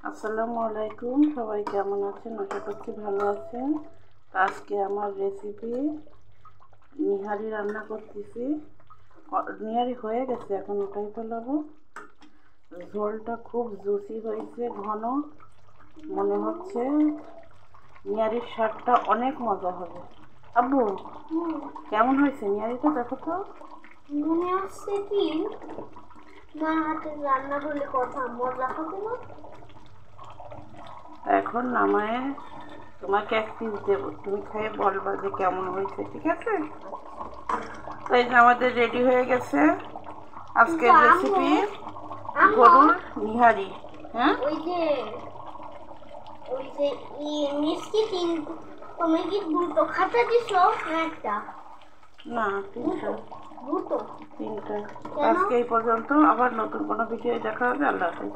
আসসালামু আলাইকুম, সবাই কেমন আছেন? আশা করছি ভালো আছেন। আজকে আমার রেসিপি নিহারি রান্না করতেছি। নিহারি হয়ে গেছে, এখন ওটাই ফেলাবো। ঝোলটা খুব জুসি হয়েছে, ঘন মনে হচ্ছে। নিহারির স্বাদটা অনেক মজা হবে। আব্বু, কেমন হয়েছে নিহারিটা? দেখো তো। মনে হচ্ছে কি মার হাতের রান্না হলে কথা মজা হবে না। এখন নামায় তোমাকে এক পিস দেবো, তুমি খেয়ে বলবা যে কেমন হয়েছে, ঠিক আছে? তো এই যে আমাদের রেডি হয়ে গেছে আজকের রেসিপি, গরুর নিহারি। হ্যাঁ, ওই যে মিষ্টি তুমি কি দুটো খাতা দিছো না একটা? না, তিনটা। দুটো। তিনটা। আজকে এই পর্যন্ত, আবার নতুন কোনো ভিডিও দেখা হবে। আল্লাহ হাফেজ।